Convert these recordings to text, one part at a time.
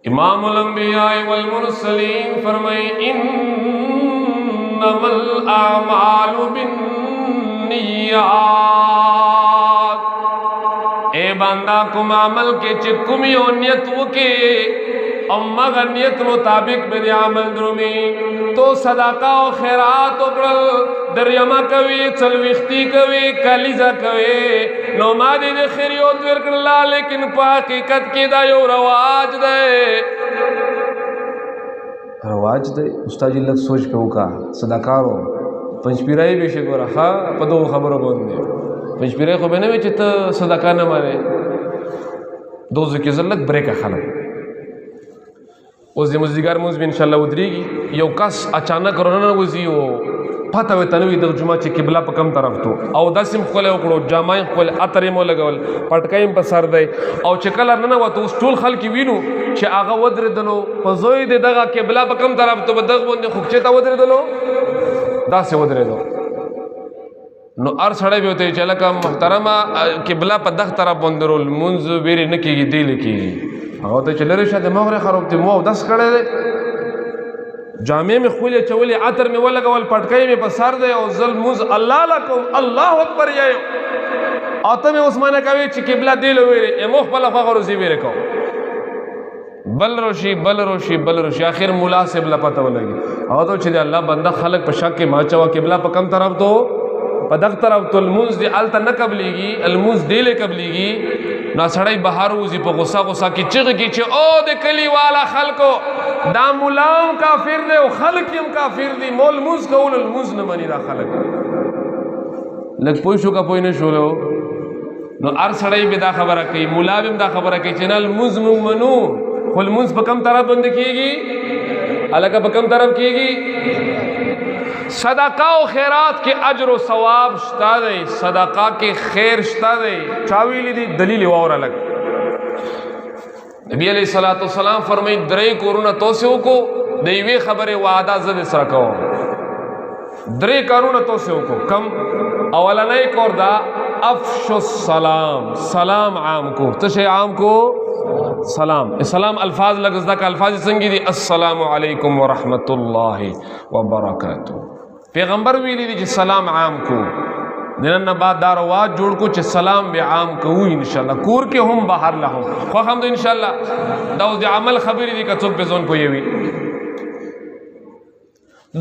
इमाम الانبیاء والمرسلین فرمائے انما الاعمال بالنیات، اے بندہ کم عمل کے چکمی و نیت وکے اما اگر نیت مطابق میرے عمل درمی تو صدقہ و خیرات اکڑل دریمہ کوي چلوختی کوي کلیزہ کوي نو ما دې خیریوت ورکړل، لیکن په حقیقت کې دا یو رواج دی استاد جی لږ سوچ په وکا صدقه و پنځپیرای به شي ګوره ها په دوه خبرو باندې پنځپیرای خو به نه وي چې ته صدقه نه ماره دوزو کې زلک بریک خلک اوس د مزدګار موږ ان شاء الله ودرېږي یو کس اچانک رونه وځي او پته وي تنوي د جمعه چې قبله په کم طرف تو او داسې خپل وکړو جامع خپل اترې مو لګول پټکایم په سر دی او چې کله نه وته اوس ټول خلک وینو چې هغه ودرېدلو په زوی د دغه قبله په کم طرف ته بدغ باندې خوچې ته ودرېدلو داسې ودرېدو نو ار سړی به ته چې لکه محترمه قبله په دغه طرف باندې رول منځ بیرې نه کېږي دی لکېږي هغه ته چې لري شاته مغره خراب ته مو داس کړی دی جامع میں خولے چولے عطر میں ولګول پټکای میں بسار دے او ظلم مز الله لکم الله اکبر یې اته میں عثمانه کوي چې قبله دی لوي امو خپل فخر زی ویره کو بل روشی اخر مولا سے بلا پتہ ولګي او ته چې الله بنده خلق په شک کې ما چوا قبله په کم طرف تو په دغه طرف تو المنز دی الته نه قبليږي المنز دی له قبليږي نا سړی بهار وزي په غوسه کې چغه کې چې او د کلی والا خلکو دا مولام کافر دی او خلق هم کافر دی مول موز کول الموز نه منی دا خلق لګ پوي شو کا پوي نه شو نو ار سړی به دا خبره کوي مولا هم دا خبره کوي چې نل موز منو خل موز په کم طرف باندې کیږي الګه په کم طرف کیږي صدقہ و خیرات کے اجر و ثواب شتا دے صدقہ کے خیر شتا دے چاویلی دی دلیل وور الگ نبی علیہ السلام فرمائی درے کورونا توسیو کو دیوی خبر وعدہ زد اسرا کو درے کارونا توسیو کو کم اولا نئی کور دا افش السلام سلام عام کو تشے عام کو سلام اسلام الفاظ لگزدہ کا الفاظ سنگی دی السلام علیکم ورحمت اللہ وبرکاتہ پیغمبر ویلی دی سلام عام کو دنن بعد دارواز جوڑ کو چھ سلام بے عام کو انشاءاللہ کور کے ہم باہر لہم خواہ ہم دو انشاءاللہ داوز دی عمل خبری دی کچھوک پہ زون کو یوی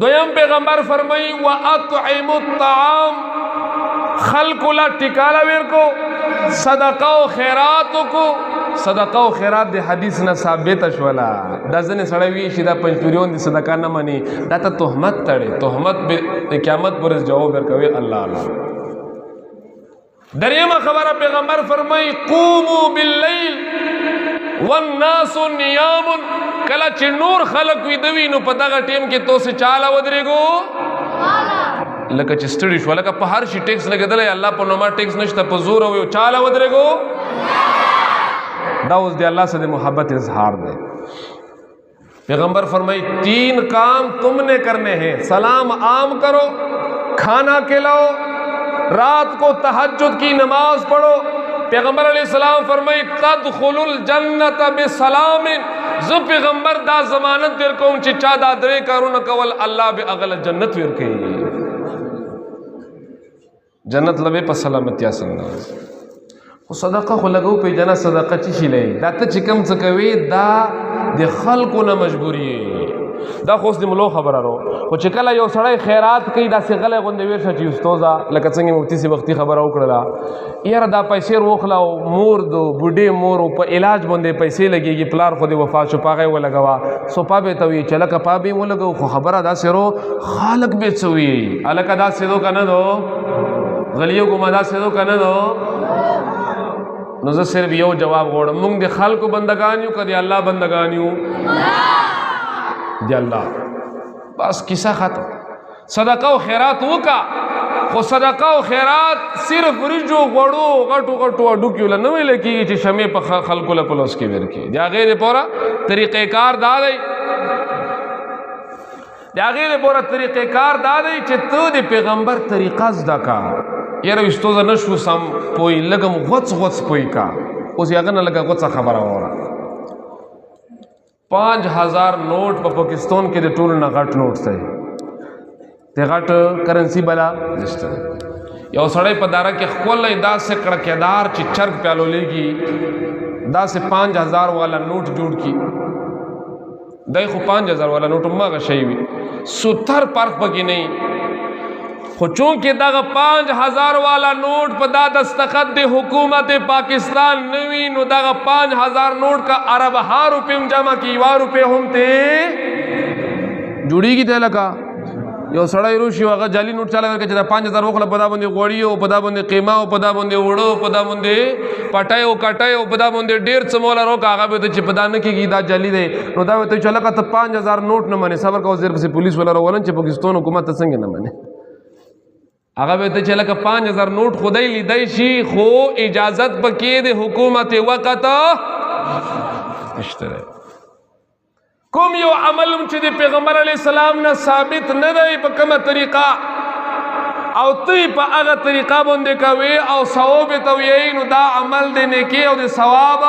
دویم پیغمبر فرمائی وَأَطْعِمُ الطَّعَامِ خلق اللہ ٹکالا ویر کو صدقہ و خیراتو کو صدقہ و خیرات دی حدیث نہ ثابت شولا دا زنه سړی وی چې دا پنځپریون دی صدقه نه مني دا ته تهمت تړي تهمت به قیامت پر جواب ورکوي الله الله دریمه خبره پیغمبر فرمای قوموا باللیل والناس نیام کله چې نور خلق وی دوی نو په دغه ټیم کې تو سه چاله ودرېګو لکه چې ستړي شو لکه په هر شي ټیکس لګیدل الله په نوما ټیکس نشته په زور او چاله ودرېګو داوز دی اللہ سے دے محبت اظہار دے پیغمبر فرمائی 3 کام تم نے کرنے ہیں سلام عام کرو کھانا کھلاؤ رات کو تہجد کی نماز پڑھو پیغمبر علیہ السلام فرمائی تدخل الجنت بسلام زو پیغمبر دا ضمانت دیر کو انچی چا دا درے کارون کول اللہ بے اغل جنت ویر کئی جنت لبے پا سلامتی آسنگا صدقه خو لګو په جنا صدقه چی شي لې دا ته چې کم څه کوي دا د خلکو نه مجبوری دا خو د ملو خبره ورو خو چې کله یو سړی خیرات کوي دا څنګه غونډې ورشه چې استوزا لکه څنګه مفتی سی وختي خبره وکړه یاره دا پیسې روخلا مور دو بوډې مور په علاج باندې پیسې لګيږي پلار خو د وفات شو پاغه ولګوا سو پابه ته وی چې لکه پابه ولګو خو خبره دا سرو خالق به څوي الکه دا سیدو کنه دو غلیو کو مدا سیدو کنه دو نو زه صرف یو جواب غواړم موږ د خلکو بندگان یو که د الله بندگان یو د الله بس کیسه ختم صدقه و خیرات وکا خو صدقه و خیرات صرف ورجو غوړو غټو غټو اډوکیو له نوې لکېږي چې شمې په خلکو له پلوس کې ورکې د هغې دپاره طریقې کار دا دی د هغې دپاره طریقې کار دا دی چې ته د پیغمبر طریقه زده کا یاره استوزه نشو سم پوی لګم غوڅ پوی کا اوس هغه نه لګه غوڅه خبره وره 5000 نوٹ په پاکستان کې د ټولو نه غټ نوٹ دی ته غټ کرنسی بلا نشته یو سړی په داره کې خپل داسې کړکېدار چې چرګ پیالو لګي داسې 5000 والا نوٹ جوړ کی دای خو 5000 والا نوٹ ماغه شی وي 70 فرق پکې نه خو چونکې دغه 5000 والا نوٹ په دا دستخط د حکومت پاکستان نوی نو دغه 5000 نوٹ کا ارب ها روپے جمع کی وا روپے هم ته جوړیږي ته لکه یو سړی روشي هغه جعلي نوٹ چاله ورکړي چې دا 5000 وکړه په دا باندې غوړی او په دا باندې قیمه او په دا باندې وړو په دا باندې پټای او کټای او په دا باندې ډیر څه مولا روکا هغه به چې په دا نه کېږي دا جعلي دی نو دا ته چا لکه ته 5000 نوٹ نه منې صبر کوو زیر پسې پولیس ولا روان چې پاکستان حکومت څنګه نه منې هغه به ته چې لکه 5000 نوٹ خدای لیدای شي خو اجازت پکې د حکومت وقت اشتره کوم یو عمل چې د پیغمبر علی السلام نه ثابت نه دی په کومه طریقه او تی په هغه طریقه باندې کوي او ثواب ته وي نو دا عمل د نیکی او د ثواب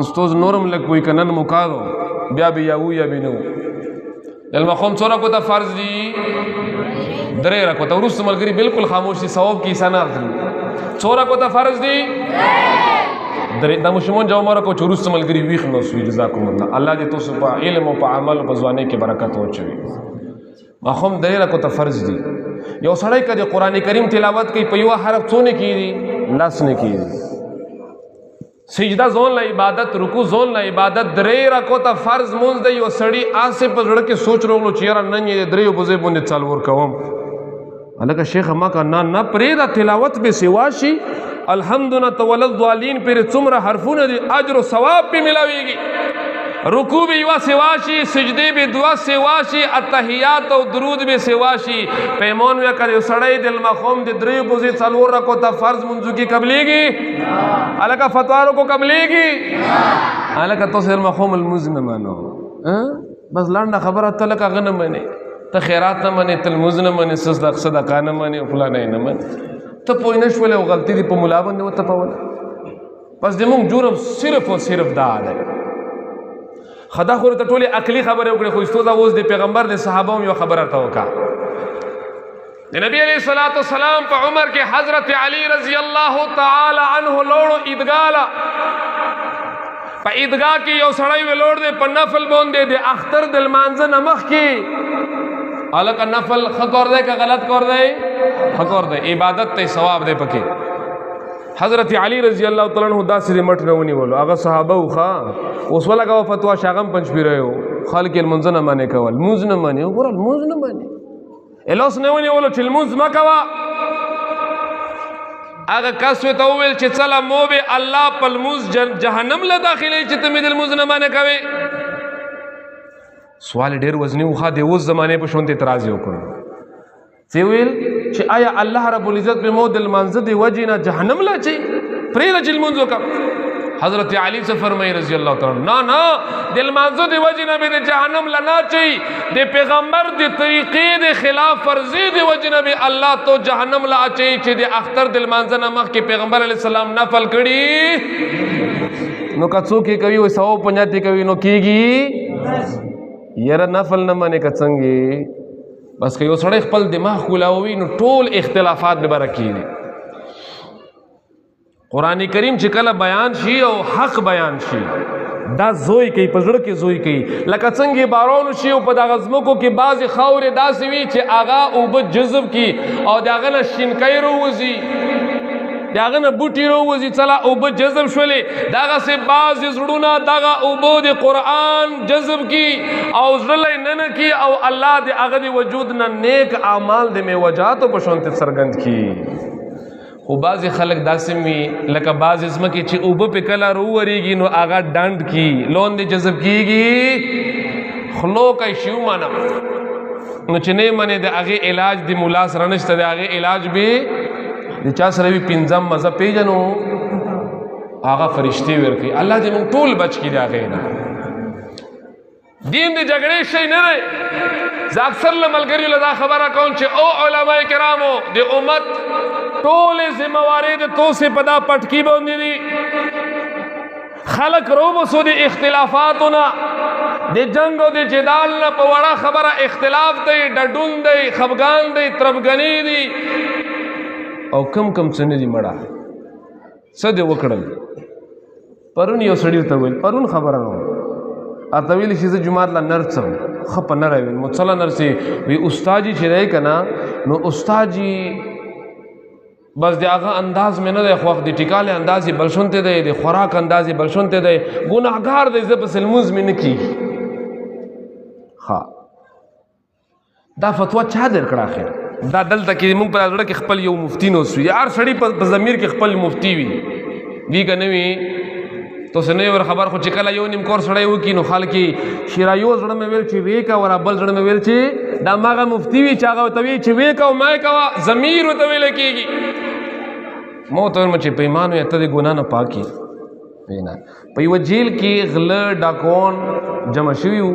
استاد نورم لک کوئی کنن مکارو بیا بیا یا بنو المقام څوره کو ته فرض دي درې را کو ته ورس ملګری بالکل خاموشي ثواب کی سنا څوره کو ته فرض دي دا مشمون جو مره کو چورس ملګری ویخ نو سوی جزاکم الله الله دې تاسو په علم او په عمل او په ځواني کې برکت ورچوي ما هم دایره کو ته فرض دي یو سړی کله قران کریم تلاوت کوي په یو حرف څونه کیږي لاس نه کیږي سجده زون لا عبادت رکوع زون لا عبادت درې را کو ته فرض مونږ دی یو سړی آسه په زړه کې سوچ روغلو چیرې نن یې درې په ځای باندې څلور کوم الکه شیخ ما کا نه پرې دا تلاوت به سیواشي الحمدنا تولد ضالین پر څومره حرفونه دي اجر او ثواب به ملاويږي رکوع به وا سیواشي سجده به دعا سیواشي التحیات او درود به سیواشي پیمان ویا کړي سړی دل مخوم د درې بوزي څلور رکو ته فرض منځو کې قبليږي الکه فتوارو کو قبليږي الکه تو سر مخوم المزن مانو بس لاندې خبره تلکه غنه منه ته خیرات نه منه تل مزن منه صدقه نه منه فلانه نه منه ته پوه نه شولې او غلطي دي په ملا باندې وته پوله بس د موږ جرم صرف او صرف دا دی خدا خو ته ټولې عقلي خبره وکړي خو استاد اوس د پیغمبر د صحابه یو خبره تا وکا د نبی علیہ الصلوۃ والسلام په عمر کې حضرت علی رضی الله تعالی عنہ لوړو عیدګاله په عیدګاه کې یو سړی ولوړ دی په نفل باندې د اختر د لمانځه نمخ کې الکه نفل خکور دی که غلط کور دی خکور دی عبادت ته ثواب دی پکې حضرت علی رضی الله تعالی عنہ داسې مټ نه ونیولو هغه صحابه وخا اوس ولګه فتوا شاغم پنځپیره یو خلک المنځ نه معنی کول موز نه معنی وګور موز نه معنی الاس نه ونیولو چې المنځ مکوا هغه کس ته ویل چې چلا مو به الله پلموز جهنم له داخلي چې تم دل موز نه معنی کوي سوال ډیر وزنی وخا د اوس زمانه په شونته اعتراض وکړ چې ویل چې آیا الله رب العزت به مو دل منځ دی وجینا جهنم لا چي پرې رجل منځو کا حضرت علی سے فرمای رضی الله تعالی نه دل منځ دی وجینا به جهنم لا نه چي د پیغمبر د طریقې د خلاف ورزي دی وجینا به الله تو جهنم لا چي چې د اختر دل منځ نه مخ کې پیغمبر علی السلام نفل کړي نو کڅو کې کوي او 150 کوي نو کیږي یره نفل نه منې کڅنګي بس که یو سړی خپل دماغ کولاوي نو ټول اختلافات به برکېږي قرآن کریم چې کله بیان شي او حق بیان شي دا زوی کوي په زړه کې زوی کوي لکه څنګه باران شي او په دغه ځمکو کې بعضې خاورې داسې وي چې هغه اوبه جذب کي او د هغه نه شینکۍ راوځي داغه نه بوټي راوځي چلا اوبه جذب شولې داغه سه باز زړونه داغه اوبه د قرآن جذب کی او زړه نه کی او الله د هغه د وجود نه نیک اعمال د میوجات په شونته سرګند کی خو بعض خلک داسې می لکه بعض اسمه کې چې اوبه په کله رووريږي نو هغه ډاند کی لون د جذب کیږي خلو کوي شو معنا نو چې نه منه د هغه علاج د مولا سره نشته د هغه علاج به د چا سره وی پنځم مزه پیژنو هغه فرشتي ورکی الله دې مون ټول بچ کی دا غینا دین دې جګړې شي نه دی ز اکثر ملګری له دا خبره کوم چې او علماء کرامو د امت ټول ذمہواری د توسه پدا پټکی باندې دي خلق روبسو دی اختلافاتنا دی جنگ و دی جدال نا پا وڑا خبر اختلاف دی ڈڈون دی خفگان دی تربگنی دی او کم کم چنی دی مڑا صد وکڑل پرون یو سڑیر تاویل پرون خبر نو اتویل شیز جماعت لا نرسم خپ نرویل متصلا نرسی وی استاجی چی رہی کنا نو استاجی بس دی آغا انداز میں نہ دے خوخ دی ٹکالے اندازی بلشنتے دے دی خوراک اندازی بلشنتے دے گناہگار دے زبس الموز میں نکی خواہ دا فتوہ چاہ دیر کڑا خیر دا دلتا کی مونگ پر آزڑا کی خپل یو مفتی نو سوی یار سڑی پر ضمیر کی خپل مفتی وی کا نوی تو سنوی ور خبر خو چکلا یو نیم کور سڑی ہو کی نو خال کی شیرایو زڑا میں ویل چی ویکا ورا بل زڑا میں ویل چی دا ماغا مفتی وی چاگا توی چی ویکا و مائکا و ضمیر و توی لکی گی موت اور مچے پیمانو یا تدے گناہ نہ پاکی پینا پی و جیل کی غل ڈاکون جمع شویو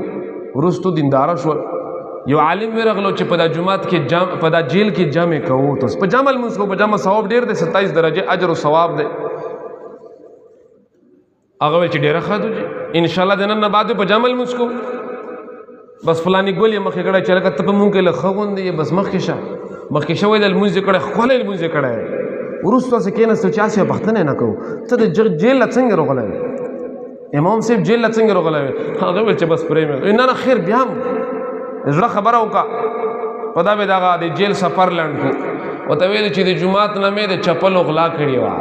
رستو دیندارا شو یو عالم میرا غلو چے پدا جماعت کی پدا جیل کی جمع کہو تو پا جمع المنس کو پا جمع ثواب دیر دے 27 درجے اجر و ثواب دے اگوے چے دیر خادو جی انشاءاللہ دینن نبادو پا جمع المنس کو بس فلانی گول یا مخی کڑا چلکا تپا مون کے لخوان دے بس مخیشا وید المنس کڑا خوالی المنس کڑا ہے ورستو سے کہنا سو چاسی بختنے نہ کہو تا دے جیل لچنگ رو غلائے امام صاحب جیل لچنگ رو غلائے ہاں غیبل چے بس پرے میں انہانا خیر بیام ازرا خبرہ ہوکا پدا بے داغا دے جیل سفر لنڈ کو و توید چی دے جماعت نمی دے چپل اغلا کھڑی وا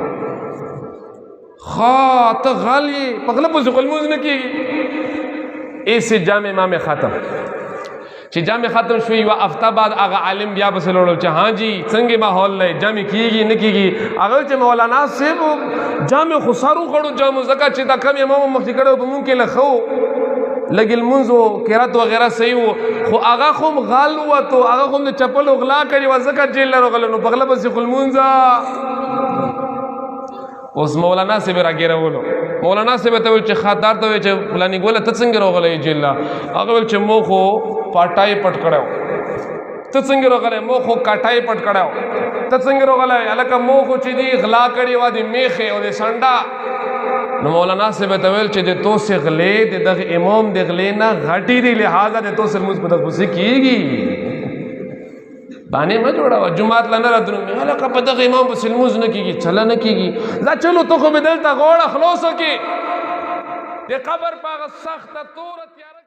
خواہ تا غالی پغلب اسے قلموز نکی گی ایسے جامع امام خاتم چی جامع ختم شوی و افتا بعد آغا عالم بیا بس لوڑو چا ہاں جی سنگی ماحول لے جامع کی گی نکی گی آغا چا مولانا سے جامع خسارو کھڑو جامع زکا چی تا کم امام مفتی کڑو پا ممکن لخو لگی المنزو کرات وغیرہ صحیح ہو خو آغا خوم غال ہوا تو آغا خوم دے چپل اغلا کری و زکا جیل لرو غلنو بغلا بسی خلمونزا اس مولانا سے میرا گیرہ بولو مولانا سے بتاویل چی خاطار تاویل چی فلانی گولا تتسنگی رو غلی جیل آغا ویل چی مو خو پاٹائی پٹ کڑے ہو تتسنگی رو غلی مو خو کاٹائی پٹ کڑے ہو تتسنگی رو غلی علاقہ مو خو چی دی غلا کری و دی میخے و دی سنڈا نو مولانا سے بتاویل چی دی تو سے غلے دی دغ امام دی غلے نا غٹی دی لحاظہ دی تو سے الموز پتک بسی کی گی بانے میں جوڑا ہوا جماعت لنر ادروں میں علاقہ پتک امام بس الموز نکی گی چلا نکی گی لا چلو تو خو بدلتا غوڑا خلوصو کی دی قبر پاگ سخت طورت یارک